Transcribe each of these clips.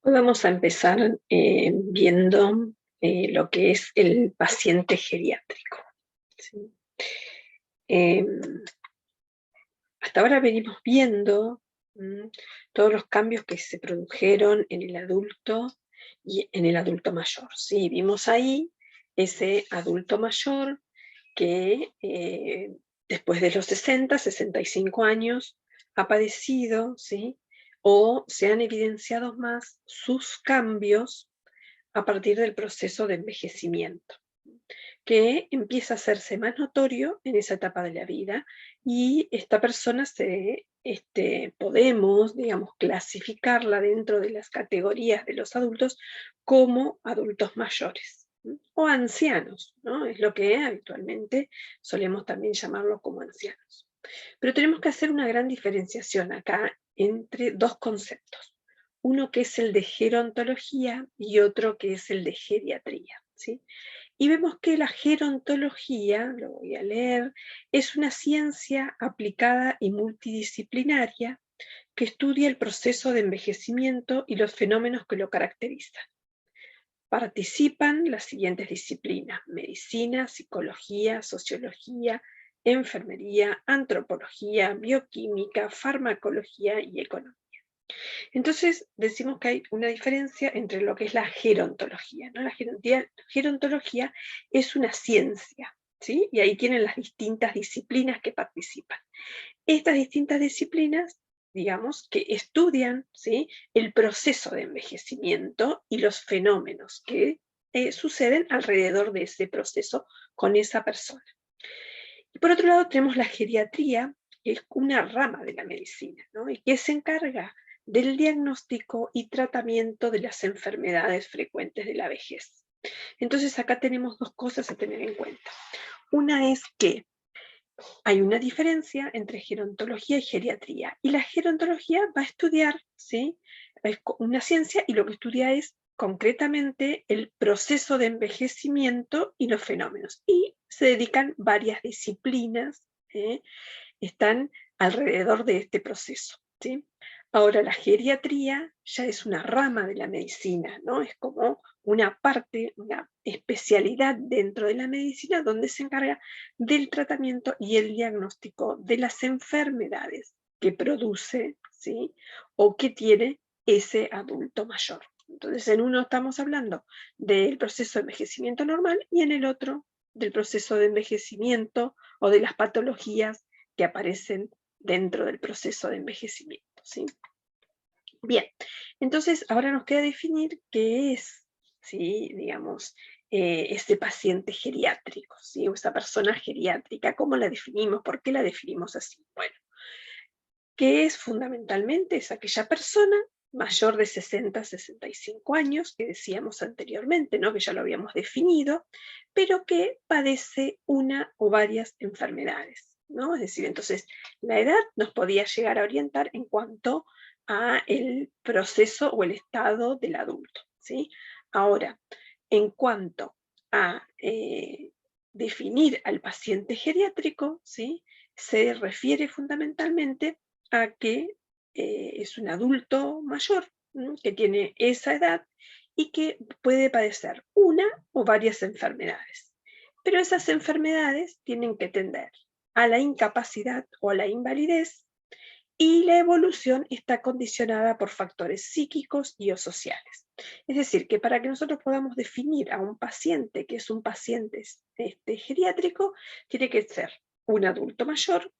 Hoy vamos a empezar viendo lo que es el paciente geriátrico. ¿Sí? Eh, Hasta ahora venimos viendo todos los cambios que se produjeron en el adulto y en el adulto mayor. ¿Sí? Vimos ahí ese adulto mayor que después de los 60, 65 años ha padecido, ¿sí? O se han evidenciado más sus cambios a partir del proceso de envejecimiento, que empieza a hacerse más notorio en esa etapa de la vida, y esta persona podemos, digamos, clasificarla dentro de las categorías de los adultos como adultos mayores, ¿no? O ancianos, ¿no? Es lo que habitualmente solemos también llamarlos como ancianos. Pero tenemos que hacer una gran diferenciación acá entre dos conceptos. Uno que es el de gerontología y otro que es el de geriatría, ¿sí? Y vemos que la gerontología, lo voy a leer, es una ciencia aplicada y multidisciplinaria que estudia el proceso de envejecimiento y los fenómenos que lo caracterizan. Participan las siguientes disciplinas: medicina, psicología, sociología, enfermería, antropología, bioquímica, farmacología y economía. Entonces decimos que hay una diferencia entre lo que es la gerontología, ¿no? La gerontología es una ciencia, ¿sí? Y ahí tienen las distintas disciplinas que participan. Estas distintas disciplinas, digamos, que estudian, ¿sí?, el proceso de envejecimiento y los fenómenos que suceden alrededor de ese proceso con esa persona. Y por otro lado tenemos la geriatría, que es una rama de la medicina, ¿no? Y que se encarga del diagnóstico y tratamiento de las enfermedades frecuentes de la vejez. Entonces acá tenemos dos cosas a tener en cuenta. Una es que hay una diferencia entre gerontología y geriatría, y la gerontología va a estudiar, ¿sí?, es una ciencia, y lo que estudia es concretamente el proceso de envejecimiento y los fenómenos, y se dedican varias disciplinas, están alrededor de este proceso, ¿sí? Ahora, la geriatría ya es una rama de la medicina, ¿no? Es como una parte, una especialidad dentro de la medicina donde se encarga del tratamiento y el diagnóstico de las enfermedades que produce, ¿sí?, o que tiene ese adulto mayor. Entonces, en uno estamos hablando del proceso de envejecimiento normal y en el otro del proceso de envejecimiento o de las patologías que aparecen dentro del proceso de envejecimiento, ¿sí? Bien, entonces ahora nos queda definir qué es, ¿sí?, digamos, este paciente geriátrico, ¿sí?, o esa persona geriátrica. ¿Cómo la definimos? ¿Por qué la definimos así? Bueno, que es fundamentalmente es aquella persona mayor de 60 a 65 años, que decíamos anteriormente, ¿no?, que ya lo habíamos definido, pero que padece una o varias enfermedades, ¿no? Es decir, entonces la edad nos podía llegar a orientar en cuanto a el proceso o el estado del adulto, ¿sí? Ahora, en cuanto a definir al paciente geriátrico, ¿sí?, se refiere fundamentalmente a que es un adulto mayor, que tiene esa edad y que puede padecer una o varias enfermedades. Pero esas enfermedades tienen que tender a la incapacidad o a la invalidez, y la evolución está condicionada por factores psíquicos y o sociales. Es decir, que para que nosotros podamos definir a un paciente que es un paciente geriátrico, tiene que ser un adulto mayor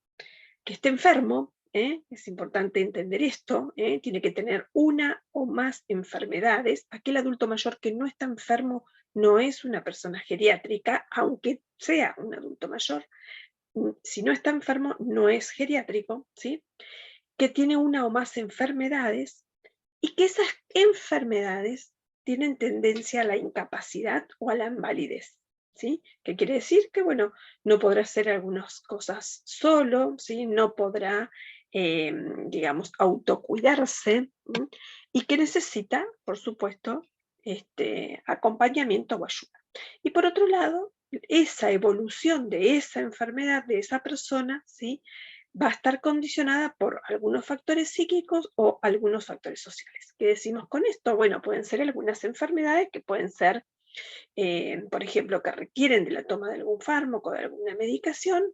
que esté enfermo, es importante entender esto, tiene que tener una o más enfermedades. Aquel adulto mayor que no está enfermo no es una persona geriátrica, aunque sea un adulto mayor. Si no está enfermo, no es geriátrico, ¿sí? Que tiene una o más enfermedades y que esas enfermedades tienen tendencia a la incapacidad o a la invalidez, ¿sí? ¿Qué quiere decir? Que, bueno, no podrá hacer algunas cosas solo, ¿sí? No podrá, digamos, autocuidarse, y que necesita, por supuesto, acompañamiento o ayuda. Y por otro lado, esa evolución de esa enfermedad de esa persona, ¿sí?, va a estar condicionada por algunos factores psíquicos o algunos factores sociales. ¿Qué decimos con esto? Bueno, pueden ser algunas enfermedades que pueden ser, por ejemplo, que requieren de la toma de algún fármaco, de alguna medicación,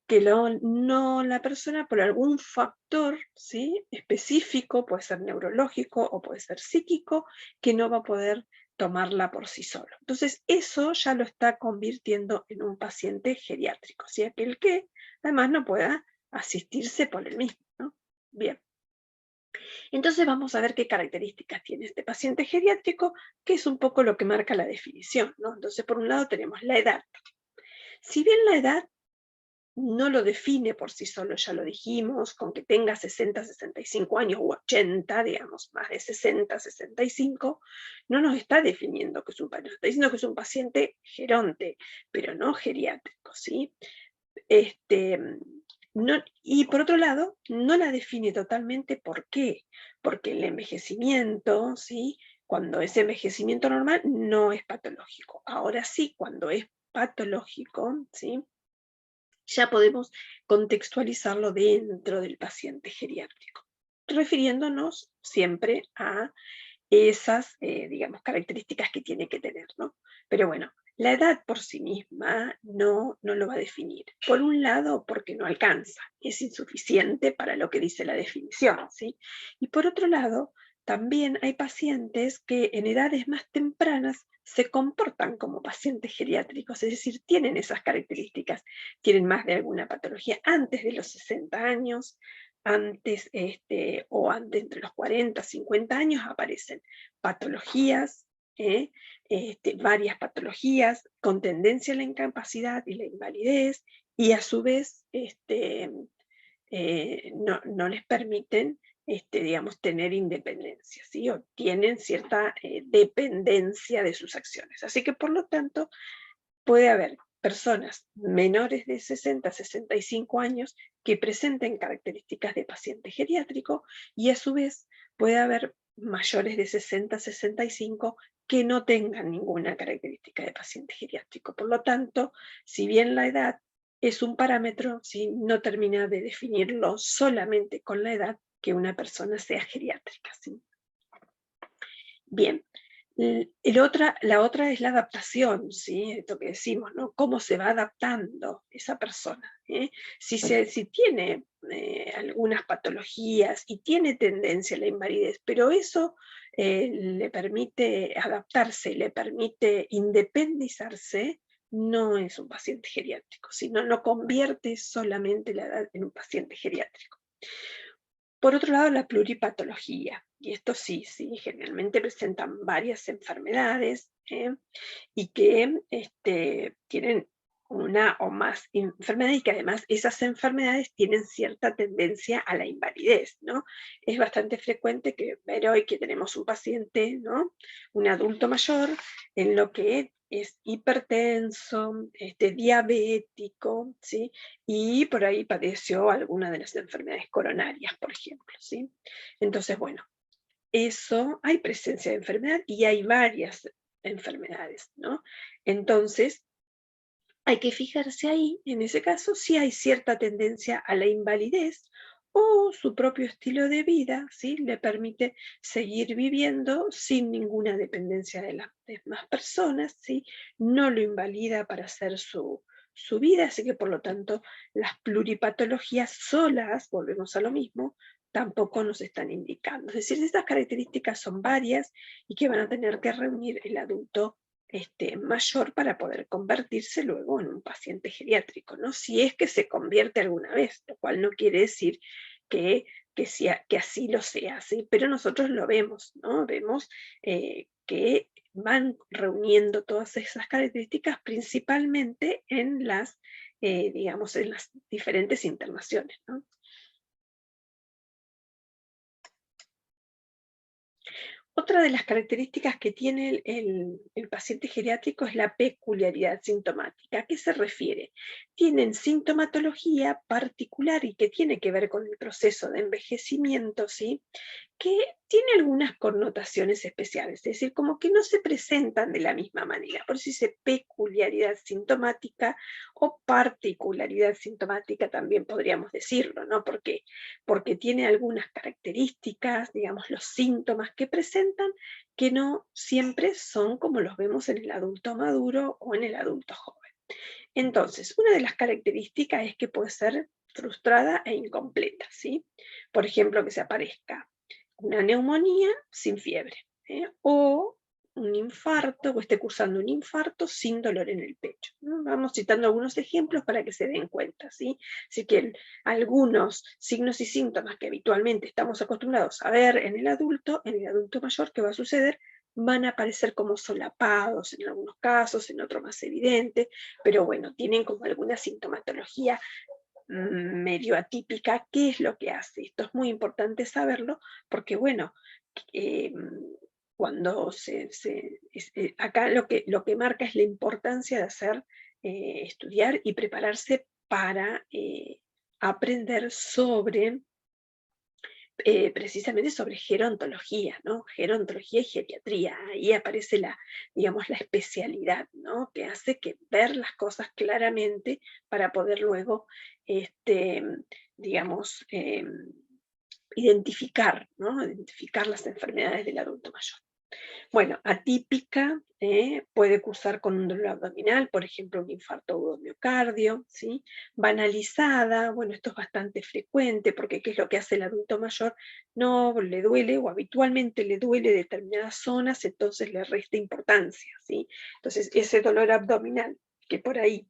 que no la persona por algún factor, ¿sí?, específico, puede ser neurológico o puede ser psíquico, que no va a poder tomarla por sí solo. Entonces, eso ya lo está convirtiendo en un paciente geriátrico, ¿sí?, aquel que además no pueda asistirse por él mismo, ¿no? Bien. Entonces vamos a ver qué características tiene este paciente geriátrico, que es un poco lo que marca la definición, ¿no? Entonces, por un lado tenemos la edad. Si bien la edad no lo define por sí solo, ya lo dijimos, con que tenga 60, 65 años u 80, digamos, más de 60, 65, no nos está definiendo que es un paciente, está diciendo que es un paciente geronte, pero no geriátrico, ¿sí? Y por otro lado, no la define totalmente. ¿Por qué? Porque el envejecimiento, ¿sí?, cuando es envejecimiento normal, no es patológico. Ahora sí, cuando es patológico, ¿sí?, ya podemos contextualizarlo dentro del paciente geriátrico, refiriéndonos siempre a esas, digamos, características que tiene que tener, ¿no? Pero bueno, la edad por sí misma no lo va a definir. Por un lado, porque no alcanza, es insuficiente para lo que dice la definición, ¿sí? Y por otro lado, también hay pacientes que en edades más tempranas se comportan como pacientes geriátricos, es decir, tienen esas características, tienen más de alguna patología antes de los 60 años, antes, o antes entre los 40, 50 años aparecen patologías, varias patologías con tendencia a la incapacidad y la invalidez, y a su vez no les permiten, digamos, tener independencia, ¿sí?, o tienen cierta dependencia de sus acciones. Así que, por lo tanto, puede haber personas menores de 60, 65 años que presenten características de paciente geriátrico, y a su vez puede haber mayores de 60, 65 que no tengan ninguna característica de paciente geriátrico. Por lo tanto, si bien la edad es un parámetro, ¿sí?, no termina de definirlo solamente con la edad que una persona sea geriátrica, ¿sí? Bien. La otra es la adaptación, ¿sí?, esto que decimos, ¿no? Cómo se va adaptando esa persona, ¿eh? Si tiene algunas patologías y tiene tendencia a la invalidez, pero eso le permite adaptarse, le permite independizarse, no es un paciente geriátrico, sino no convierte solamente la edad en un paciente geriátrico. Por otro lado, la pluripatología, y esto sí, generalmente presentan varias enfermedades, y que tienen una o más enfermedades, y que además esas enfermedades tienen cierta tendencia a la invalidez, ¿no? Es bastante frecuente ver hoy que tenemos un paciente, ¿no?, un adulto mayor, en lo que es hipertenso, diabético, ¿sí?, y por ahí padeció alguna de las enfermedades coronarias, por ejemplo, ¿sí? Entonces, bueno, eso, hay presencia de enfermedad y hay varias enfermedades, ¿no? Entonces, hay que fijarse ahí, en ese caso, si hay cierta tendencia a la invalidez o su propio estilo de vida, ¿sí?, le permite seguir viviendo sin ninguna dependencia de las demás personas, ¿sí? No lo invalida para hacer su vida, así que por lo tanto las pluripatologías solas, volvemos a lo mismo, tampoco nos están indicando. Es decir, estas características son varias y que van a tener que reunir el adulto mayor para poder convertirse luego en un paciente geriátrico, ¿no? Si es que se convierte alguna vez, lo cual no quiere decir que así lo sea, ¿sí? Pero nosotros lo vemos, ¿no? Vemos que van reuniendo todas esas características principalmente en digamos, en las diferentes internaciones, ¿no? Otra de las características que tiene el paciente geriátrico es la peculiaridad sintomática. ¿A qué se refiere? Tienen sintomatología particular y que tiene que ver con el proceso de envejecimiento, ¿sí?, que tiene algunas connotaciones especiales, es decir, como que no se presentan de la misma manera. Por eso dice peculiaridad sintomática o particularidad sintomática, también podríamos decirlo, ¿no? Porque tiene algunas características, digamos, los síntomas que presentan, que no siempre son como los vemos en el adulto maduro o en el adulto joven. Entonces, una de las características es que puede ser frustrada e incompleta, ¿sí? Por ejemplo, que se aparezca una neumonía sin fiebre, o un infarto, o esté cursando un infarto sin dolor en el pecho, ¿no? Vamos citando algunos ejemplos para que se den cuenta, ¿sí? Así que algunos signos y síntomas que habitualmente estamos acostumbrados a ver en el adulto mayor, ¿qué va a suceder? Van a aparecer como solapados en algunos casos, en otros más evidente, pero bueno, tienen como alguna sintomatología medio atípica. ¿Qué es lo que hace? Esto es muy importante saberlo, porque bueno, eh, cuando acá lo que marca es la importancia de estudiar y prepararse para aprender sobre precisamente sobre gerontología, ¿no? Gerontología y geriatría. Ahí aparece digamos, la especialidad, ¿no? Que hace que ver las cosas claramente para poder luego, este, digamos, identificar, ¿no? Identificar las enfermedades del adulto mayor. Bueno, atípica, puede cursar con un dolor abdominal, por ejemplo, un infarto agudo miocardio, ¿sí? Banalizada, bueno, esto es bastante frecuente, porque ¿qué es lo que hace el adulto mayor? No le duele, o habitualmente le duele determinadas zonas, entonces le resta importancia, ¿sí? Entonces, ese dolor abdominal, que por ahí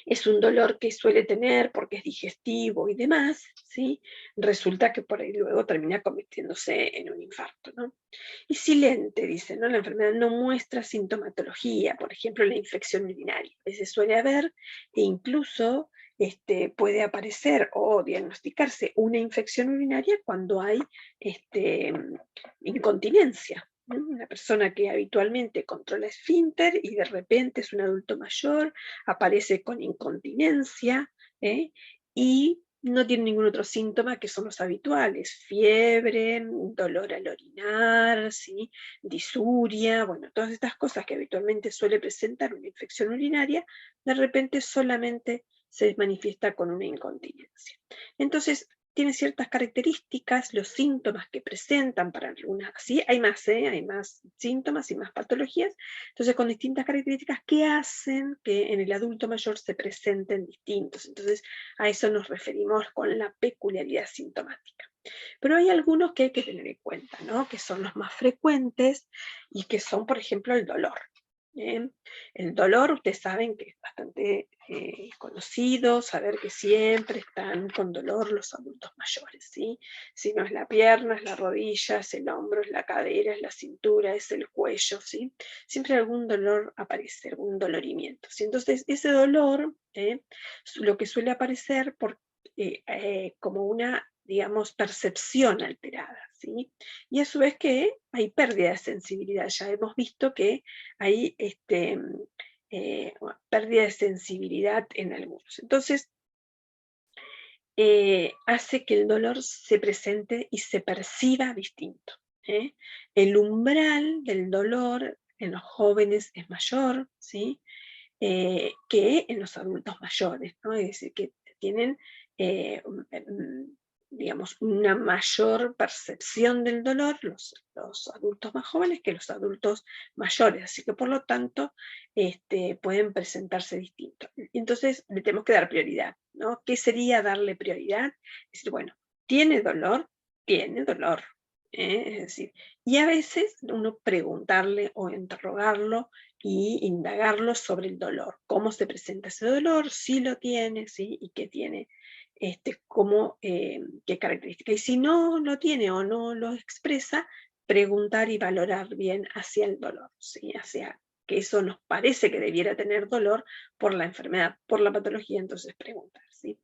es un dolor que suele tener porque es digestivo y demás, ¿sí? Resulta que por ahí luego termina convirtiéndose en un infarto, ¿no? Y silente, dice, ¿no? La enfermedad no muestra sintomatología, por ejemplo, la infección urinaria. A veces suele haber, e incluso puede aparecer o diagnosticarse una infección urinaria cuando hay incontinencia. Una persona que habitualmente controla esfínter y de repente es un adulto mayor, aparece con incontinencia, y no tiene ningún otro síntoma que son los habituales: fiebre, dolor al orinar, ¿sí? Disuria, bueno, todas estas cosas que habitualmente suele presentar una infección urinaria, de repente solamente se manifiesta con una incontinencia. Entonces, tiene ciertas características, los síntomas que presentan para algunas, sí, hay más síntomas y más patologías, entonces con distintas características que hacen que en el adulto mayor se presenten distintos. Entonces, a eso nos referimos con la peculiaridad sintomática. Pero hay algunos que hay que tener en cuenta, ¿no? Que son los más frecuentes y que son, por ejemplo, el dolor. ¿Eh? El dolor, ustedes saben que es bastante conocido, saber que siempre están con dolor los adultos mayores, ¿sí? Si no es la pierna, es la rodilla, es el hombro, es la cadera, es la cintura, es el cuello, ¿sí? Siempre algún dolor aparece, algún dolorimiento, ¿sí? Entonces, ese dolor, lo que suele aparecer como una, digamos, percepción alterada, ¿sí? Y a su vez que hay pérdida de sensibilidad. Ya hemos visto que hay pérdida de sensibilidad en algunos. Entonces, hace que el dolor se presente y se perciba distinto. El umbral del dolor en los jóvenes es mayor, ¿sí? Que en los adultos mayores, ¿no? Es decir, que tienen, digamos, una mayor percepción del dolor los adultos más jóvenes que los adultos mayores, así que por lo tanto pueden presentarse distintos. Entonces le tenemos que dar prioridad, ¿no? ¿Qué sería darle prioridad? Es decir, bueno, ¿tiene dolor? Tiene dolor. Es decir, y a veces uno preguntarle o interrogarlo y indagarlo sobre el dolor, cómo se presenta ese dolor, si lo tiene, ¿sí? Y qué tiene, qué característica. Y si no lo tiene o no lo expresa, preguntar y valorar bien hacia el dolor, ¿sí? Hacia que eso nos parece que debiera tener dolor por la enfermedad, por la patología, entonces preguntar, ¿sí?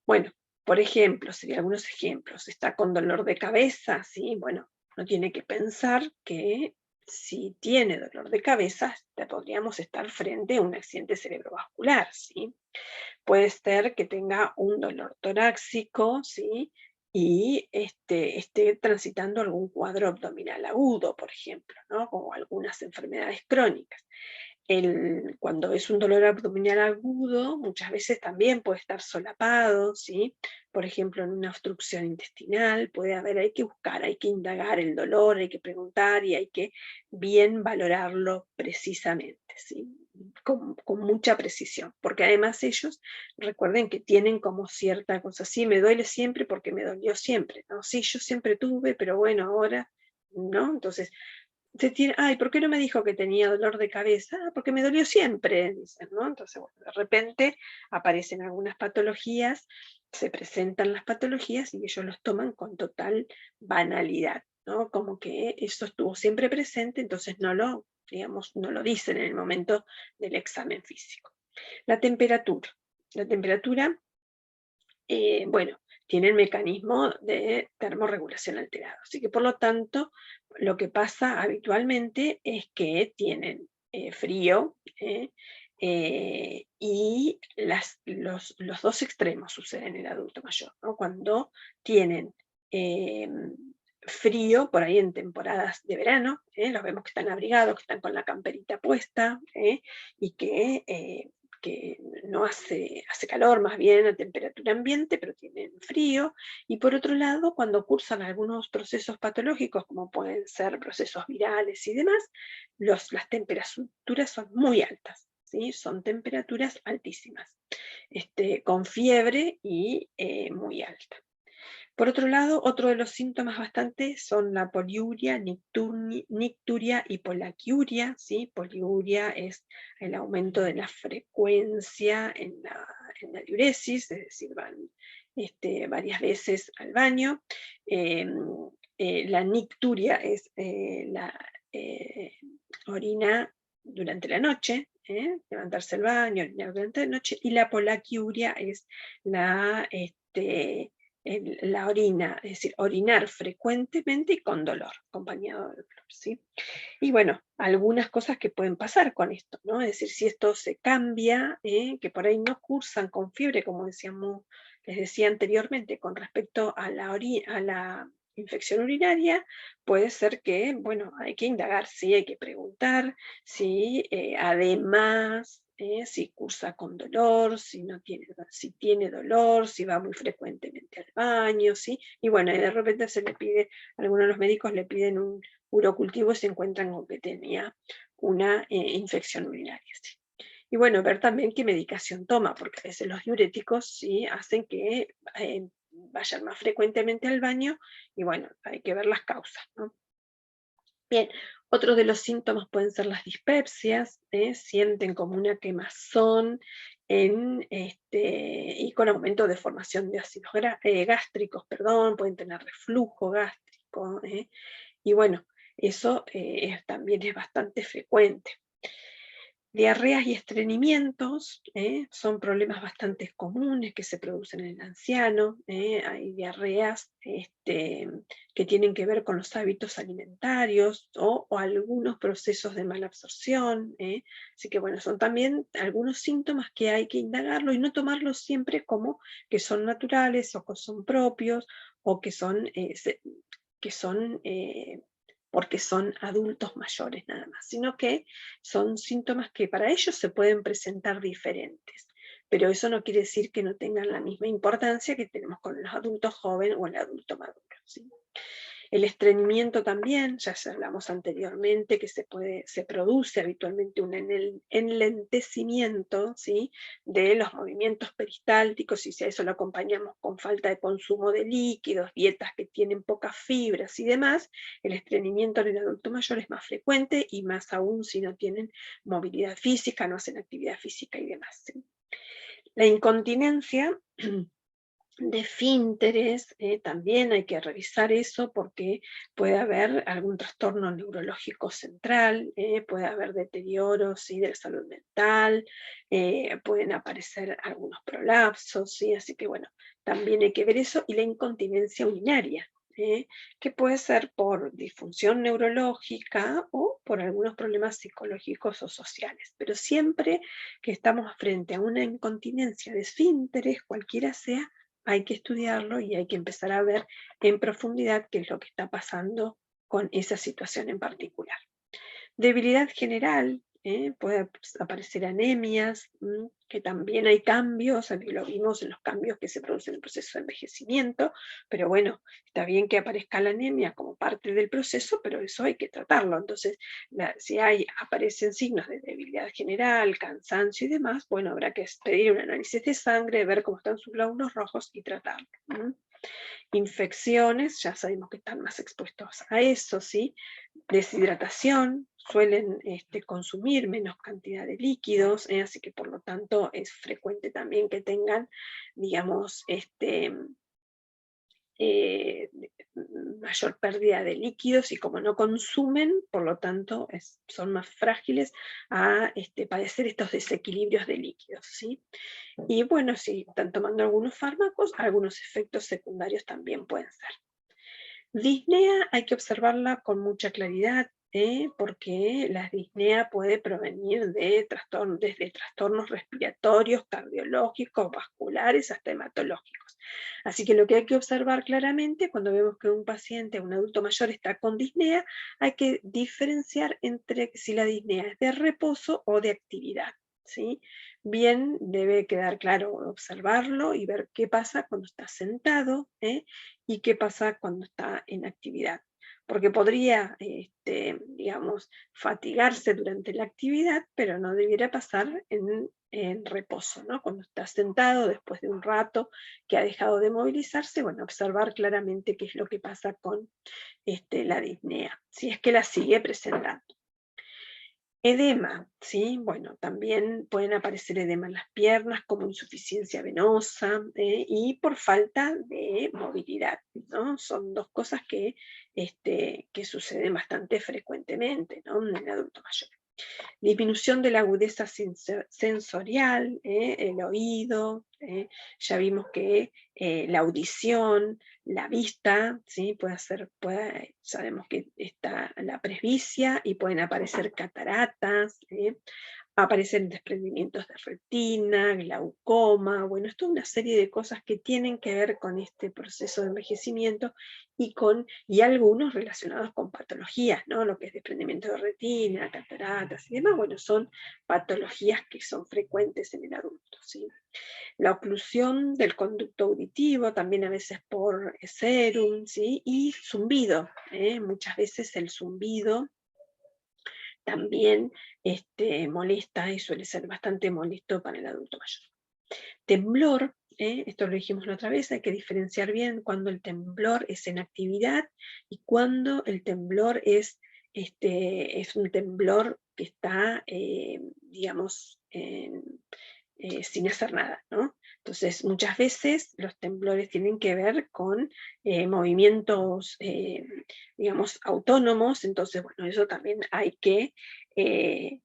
Bueno, por ejemplo, serían algunos ejemplos. Está con dolor de cabeza, ¿sí? Bueno, uno tiene que pensar que si tiene dolor de cabeza, podríamos estar frente a un accidente cerebrovascular, ¿sí? Puede ser que tenga un dolor torácico, ¿sí? y esté transitando algún cuadro abdominal agudo, por ejemplo, ¿no? O algunas enfermedades crónicas. Cuando es un dolor abdominal agudo, muchas veces también puede estar solapado, ¿sí? Por ejemplo, en una obstrucción intestinal, hay que buscar, hay que indagar el dolor, hay que preguntar y hay que bien valorarlo precisamente, ¿sí? Con mucha precisión, porque además ellos, recuerden que tienen como cierta cosa, sí, me duele siempre porque me dolió siempre, ¿no? Sí, yo siempre tuve, pero bueno, ahora, ¿no? Entonces, ay, ¿por qué no me dijo que tenía dolor de cabeza? Ah, porque me dolió siempre, dicen, ¿no? Entonces, bueno, de repente aparecen algunas patologías, se presentan las patologías y ellos los toman con total banalidad, ¿no? Como que eso estuvo siempre presente, entonces digamos, no lo dicen en el momento del examen físico. La temperatura. La temperatura, bueno, tiene el mecanismo de termorregulación alterado. Así que, por lo tanto, lo que pasa habitualmente es que tienen frío, y los dos extremos suceden en el adulto mayor, ¿no? Cuando tienen frío, por ahí en temporadas de verano, los vemos que están abrigados, que están con la camperita puesta, y que no hace calor, más bien a temperatura ambiente, pero tienen frío. Y por otro lado, cuando cursan algunos procesos patológicos, como pueden ser procesos virales y demás, las temperaturas son muy altas, ¿sí? Son temperaturas altísimas, con fiebre y muy alta. Por otro lado, otro de los síntomas bastante son la poliuria, nicturia y polaquiuria, ¿sí? Poliuria es el aumento de la frecuencia en la diuresis, es decir, van varias veces al baño. La nicturia es la orina durante la noche, levantarse al baño, orinar durante la noche, y la polaquiuria es la orina, es decir, orinar frecuentemente y con dolor, acompañado de dolor, ¿sí? Y bueno, algunas cosas que pueden pasar con esto, ¿no? Es decir, si esto se cambia, que por ahí no cursan con fiebre, como les decía anteriormente, con respecto a la infección urinaria, puede ser que, bueno, hay que indagar, sí, hay que preguntar, si además, si cursa con dolor, si tiene dolor, si va muy frecuentemente al baño, ¿sí? Y bueno, y de repente algunos de los médicos le piden un urocultivo y se encuentran con que tenía una infección urinaria, ¿sí? Y bueno, ver también qué medicación toma, porque a veces los diuréticos sí hacen que vayan más frecuentemente al baño, y bueno, hay que ver las causas, ¿no? Bien, otros de los síntomas pueden ser las dispepsias, sienten como una quemazón y con aumento de formación de ácidos gástricos, perdón, pueden tener reflujo gástrico, y bueno, eso también es bastante frecuente. Diarreas y estreñimientos son problemas bastante comunes que se producen en el anciano. Hay diarreas que tienen que ver con los hábitos alimentarios o algunos procesos de mala absorción. Así que bueno, son también algunos síntomas que hay que indagarlo y no tomarlos siempre como que son naturales o que son propios o que son porque son adultos mayores nada más, sino que son síntomas que para ellos se pueden presentar diferentes, pero eso no quiere decir que no tengan la misma importancia que tenemos con los adultos jóvenes o el adulto maduro, ¿sí? El estreñimiento también, ya hablamos anteriormente, que se produce habitualmente un enlentecimiento, ¿sí?, de los movimientos peristálticos, y si a eso lo acompañamos con falta de consumo de líquidos, dietas que tienen pocas fibras y demás, el estreñimiento en el adulto mayor es más frecuente, y más aún si no tienen movilidad física, no hacen actividad física y demás, ¿sí? La incontinencia de esfínteres, también hay que revisar eso porque puede haber algún trastorno neurológico central, puede haber deterioro, ¿sí?, de la salud mental, pueden aparecer algunos prolapsos, ¿sí? Así que bueno, también hay que ver eso. Y la incontinencia urinaria, que puede ser por disfunción neurológica o por algunos problemas psicológicos o sociales, pero siempre que estamos frente a una incontinencia de esfínteres, cualquiera sea, hay que estudiarlo y hay que empezar a ver en profundidad qué es lo que está pasando con esa situación en particular. Debilidad general, puede aparecer anemias, que también hay cambios, lo vimos en los cambios que se producen en el proceso de envejecimiento, pero bueno, está bien que aparezca la anemia como parte del proceso, pero eso hay que tratarlo. Entonces, si aparecen signos de debilidad general, cansancio y demás, bueno, habrá que pedir un análisis de sangre, ver cómo están sus glóbulos rojos y tratarlo. Infecciones, ya sabemos que están más expuestos a eso, ¿sí? Deshidratación, suelen consumir menos cantidad de líquidos, así que por lo tanto es frecuente también que tengan, digamos, eh, mayor pérdida de líquidos, y como no consumen, por lo tanto son más frágiles a padecer estos desequilibrios de líquidos, ¿sí? Y bueno, si están tomando algunos fármacos, algunos efectos secundarios también pueden ser. Disnea hay que observarla con mucha claridad, porque la disnea puede provenir de desde trastornos respiratorios, cardiológicos, vasculares, hasta hematológicos. Así que lo que hay que observar claramente cuando vemos que un paciente, un adulto mayor, está con disnea, hay que diferenciar entre si la disnea es de reposo o de actividad, ¿sí? Bien, debe quedar claro observarlo y ver qué pasa cuando está sentado, y qué pasa cuando está en actividad. Porque podría, digamos, fatigarse durante la actividad, pero no debiera pasar en reposo, ¿no? Cuando está sentado después de un rato que ha dejado de movilizarse, bueno, observar claramente qué es lo que pasa con la disnea, si es que la sigue presentando. Edema, ¿sí? Bueno, también pueden aparecer edema en las piernas como insuficiencia venosa, y por falta de movilidad, ¿no? Son dos cosas que suceden bastante frecuentemente, ¿no? En el adulto mayor. Disminución de la agudeza sensorial, el oído, ya vimos que la audición, la vista, ¿sí? Sabemos que está la presbicia y pueden aparecer cataratas, aparecen desprendimientos de retina, glaucoma, bueno, es toda una serie de cosas que tienen que ver con este proceso de envejecimiento y algunos relacionados con patologías, ¿no? Lo que es desprendimiento de retina, cataratas y demás, bueno, son patologías que son frecuentes en el adulto, ¿sí? La oclusión del conducto auditivo, también a veces por serum, ¿sí? Y zumbido, muchas veces el zumbido también molesta y suele ser bastante molesto para el adulto mayor. Temblor, esto lo dijimos la otra vez, hay que diferenciar bien cuando el temblor es en actividad y cuando el temblor es un temblor que está, digamos, sin hacer nada, ¿no? Entonces, muchas veces los temblores tienen que ver con movimientos, digamos, autónomos, entonces, bueno, eso también hay que eh,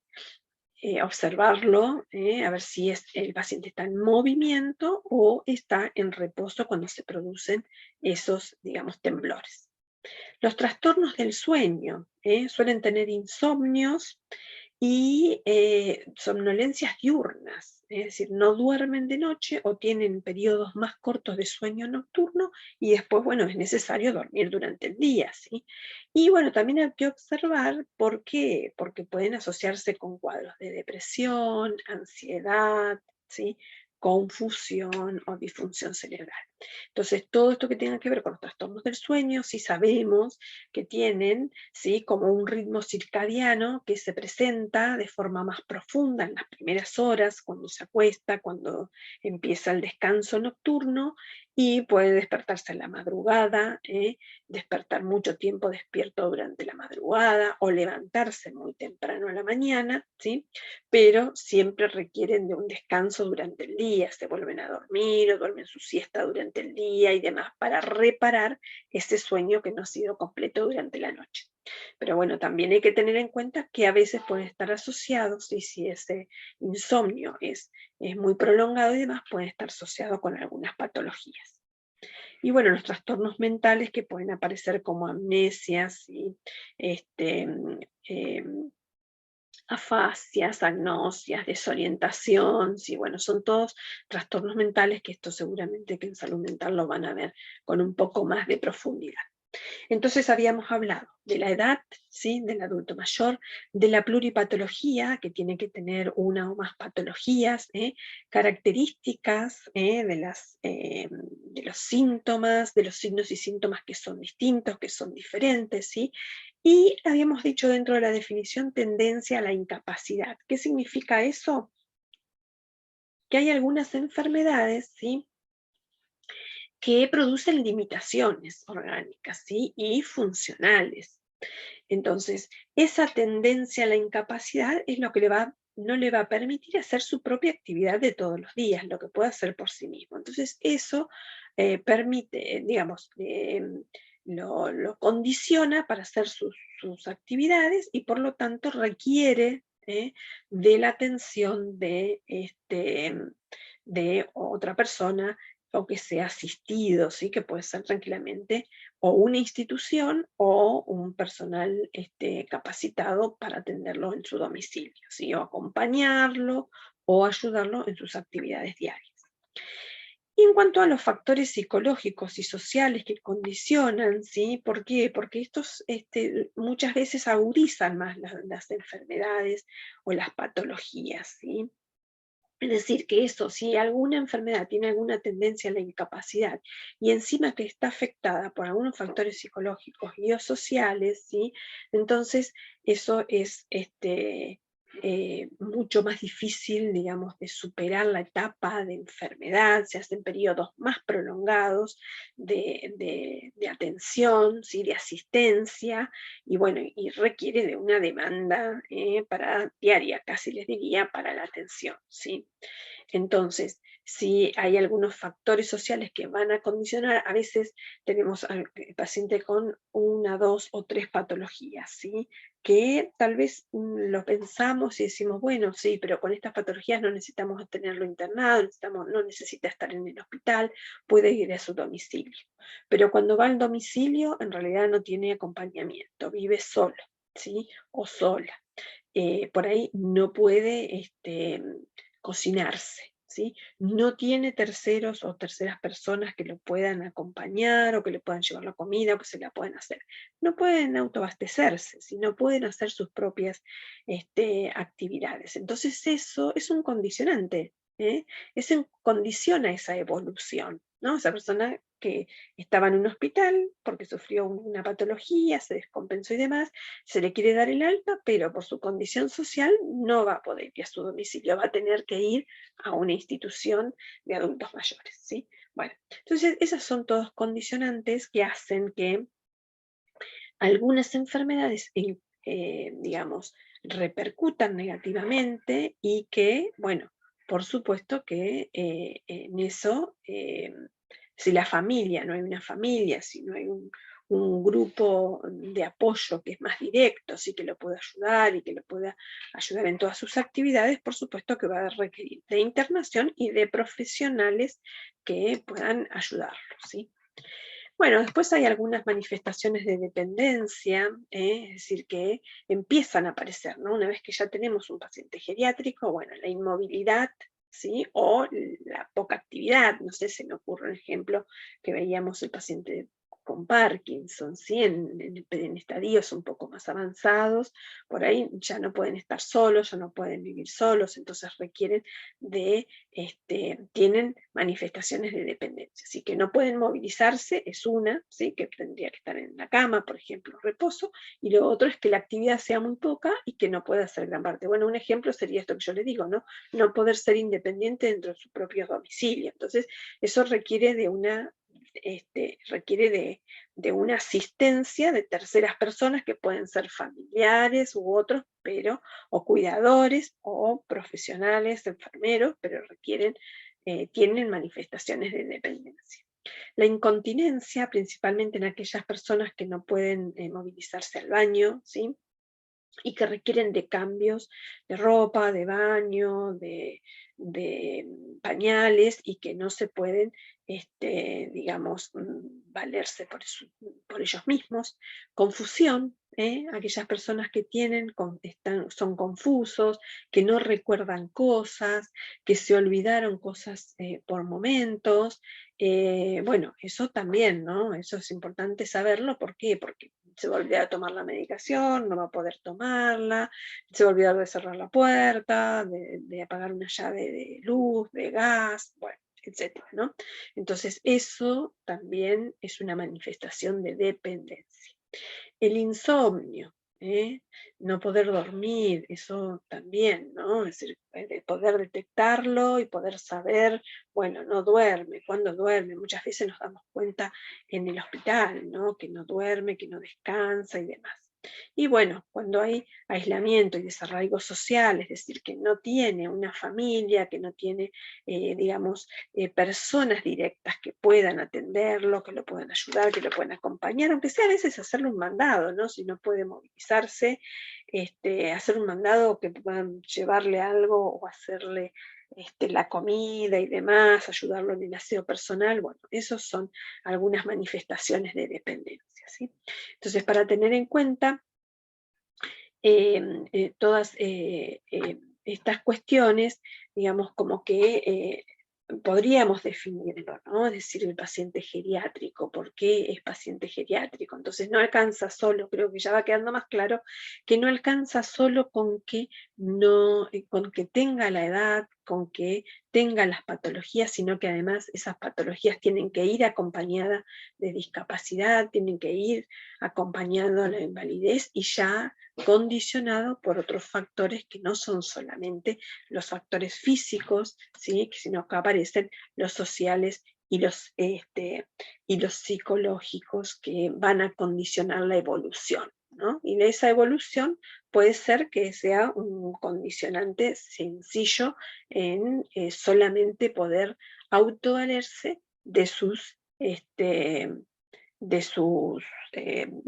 observarlo, a ver si el paciente está en movimiento o está en reposo cuando se producen esos, digamos, temblores. Los trastornos del sueño suelen tener insomnios y somnolencias diurnas, es decir, no duermen de noche o tienen periodos más cortos de sueño nocturno y después, bueno, es necesario dormir durante el día, ¿sí? Y bueno, también hay que observar por qué, porque pueden asociarse con cuadros de depresión, ansiedad, ¿sí? Confusión o disfunción cerebral. Entonces, todo esto que tenga que ver con los trastornos del sueño, sí sabemos que tienen, ¿sí? Como un ritmo circadiano que se presenta de forma más profunda en las primeras horas, cuando se acuesta, cuando empieza el descanso nocturno, y puede despertarse en la madrugada, despertar mucho tiempo despierto durante la madrugada o levantarse muy temprano a la mañana, ¿sí? Pero siempre requieren de un descanso durante el día, se vuelven a dormir o duermen su siesta durante el día y demás para reparar ese sueño que no ha sido completo durante la noche. Pero bueno, también hay que tener en cuenta que a veces pueden estar asociados, y si ese insomnio es muy prolongado y demás, puede estar asociado con algunas patologías. Y bueno, los trastornos mentales que pueden aparecer como amnesias y afasias, agnosias, desorientación, sí, bueno, son todos trastornos mentales que esto seguramente que en salud mental lo van a ver con un poco más de profundidad. Entonces habíamos hablado de la edad, ¿sí? Del adulto mayor, de la pluripatología, que tiene que tener una o más patologías, características de los síntomas, de los signos y síntomas que son distintos, que son diferentes, ¿sí? Y habíamos dicho dentro de la definición tendencia a la incapacidad. ¿Qué significa eso? Que hay algunas enfermedades, ¿sí?, que producen limitaciones orgánicas, ¿sí?, y funcionales. Entonces, esa tendencia a la incapacidad es lo que no le va a permitir hacer su propia actividad de todos los días, lo que puede hacer por sí mismo. Entonces, eso permite, digamos, lo condiciona para hacer sus actividades y por lo tanto requiere de la atención de otra persona o que sea asistido, ¿sí? Que puede ser tranquilamente o una institución o un personal capacitado para atenderlo en su domicilio, ¿sí? O acompañarlo o ayudarlo en sus actividades diarias. Y en cuanto a los factores psicológicos y sociales que condicionan, ¿sí? ¿Por qué? Porque estos muchas veces agudizan más las enfermedades o las patologías, ¿sí? Es decir, que eso, si alguna enfermedad tiene alguna tendencia a la incapacidad y encima que está afectada por algunos factores psicológicos y o sociales, ¿sí? Entonces eso es mucho más difícil, digamos, de superar la etapa de enfermedad, se hacen periodos más prolongados de atención, ¿sí? De asistencia, y bueno, y requiere de una demanda diaria, casi les diría, para la atención, ¿sí? Entonces, si hay algunos factores sociales que van a condicionar, a veces tenemos al paciente con una, dos o tres patologías, ¿sí? Que tal vez lo pensamos y decimos, bueno, sí, pero con estas patologías no necesitamos tenerlo internado, no necesita estar en el hospital, puede ir a su domicilio. Pero cuando va al domicilio, en realidad no tiene acompañamiento, vive solo, ¿sí? O sola. Por ahí no puede cocinarse, ¿sí? No tiene terceros o terceras personas que lo puedan acompañar o que le puedan llevar la comida o que se la puedan hacer. No pueden autoabastecerse, ¿sí? No pueden hacer sus propias actividades. Entonces eso es un condicionante, ¿eh? Eso condiciona esa evolución, ¿no? Esa persona que estaba en un hospital porque sufrió una patología, se descompensó y demás, se le quiere dar el alta, pero por su condición social no va a poder ir a su domicilio, va a tener que ir a una institución de adultos mayores, ¿sí? Bueno, entonces esas son todos condicionantes que hacen que algunas enfermedades, digamos, repercutan negativamente y que, bueno, por supuesto que en eso, si la familia, no hay una familia, si no hay un grupo de apoyo que es más directo, sí que lo pueda ayudar y que lo pueda ayudar en todas sus actividades, por supuesto que va a requerir de internación y de profesionales que puedan ayudarlo, ¿sí? Bueno, después hay algunas manifestaciones de dependencia, es decir, que empiezan a aparecer, ¿no? Una vez que ya tenemos un paciente geriátrico, bueno, la inmovilidad, ¿sí? O la poca actividad, no sé, se me ocurre un ejemplo que veíamos el paciente con Parkinson, ¿sí? En estadios un poco más avanzados, por ahí ya no pueden estar solos, ya no pueden vivir solos, entonces requieren tienen manifestaciones de dependencia, así que no pueden movilizarse, es una, ¿sí? Que tendría que estar en la cama, por ejemplo, reposo, y lo otro es que la actividad sea muy poca y que no pueda hacer gran parte. Bueno, un ejemplo sería esto que yo les digo, ¿no? No poder ser independiente dentro de su propio domicilio. Entonces, eso requiere de una asistencia de terceras personas que pueden ser familiares u otros, pero o cuidadores o profesionales, enfermeros, pero tienen manifestaciones de dependencia. La incontinencia, principalmente en aquellas personas que no pueden movilizarse al baño, ¿sí? Y que requieren de cambios de ropa, de baño, de pañales y que no se pueden, digamos, valerse por ellos mismos. Confusión, aquellas personas que son confusos, que no recuerdan cosas, que se olvidaron cosas por momentos. Bueno, eso también, ¿no? Eso es importante saberlo. ¿Por qué? Porque se va a olvidar de tomar la medicación, no va a poder tomarla, se va a olvidar de cerrar la puerta, de apagar una llave de luz, de gas, bueno, etcétera, ¿no? Entonces, eso también es una manifestación de dependencia. El insomnio, ¿eh? No poder dormir, eso también, ¿no? Es decir, de poder detectarlo y poder saber, bueno, no duerme, ¿cuándo duerme? Muchas veces nos damos cuenta en el hospital, ¿no? Que no duerme, que no descansa y demás. Y bueno, cuando hay aislamiento y desarraigo social, es decir, que no tiene una familia, que no tiene, digamos, personas directas que puedan atenderlo, que lo puedan ayudar, que lo puedan acompañar, aunque sea a veces hacerle un mandado, ¿no? Si no puede movilizarse, hacer un mandado que puedan llevarle algo o hacerle la comida y demás, ayudarlo en el aseo personal, bueno, esos son algunas manifestaciones de dependencia, ¿sí? Entonces, para tener en cuenta todas estas cuestiones, digamos, como que podríamos definirlo, ¿no? Es decir, el paciente geriátrico, ¿por qué es paciente geriátrico? Entonces no alcanza solo, creo que ya va quedando más claro, que no alcanza solo con que, no, con que tenga la edad, con que tenga las patologías, sino que además esas patologías tienen que ir acompañadas de discapacidad, tienen que ir acompañando a la invalidez y ya condicionado por otros factores que no son solamente los factores físicos, ¿sí? Sino que aparecen los sociales y los psicológicos que van a condicionar la evolución, ¿no? Y de esa evolución puede ser que sea un condicionante sencillo en solamente poder autovalerse de sus, de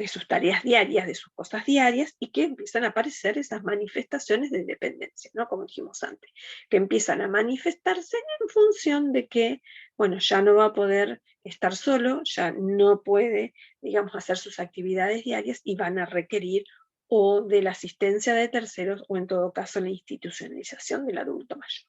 sus tareas diarias, de sus cosas diarias, y que empiezan a aparecer esas manifestaciones de dependencia, ¿no? Como dijimos antes, que empiezan a manifestarse en función de que, bueno, ya no va a poder estar solo, ya no puede, digamos, hacer sus actividades diarias y van a requerir o de la asistencia de terceros o en todo caso la institucionalización del adulto mayor.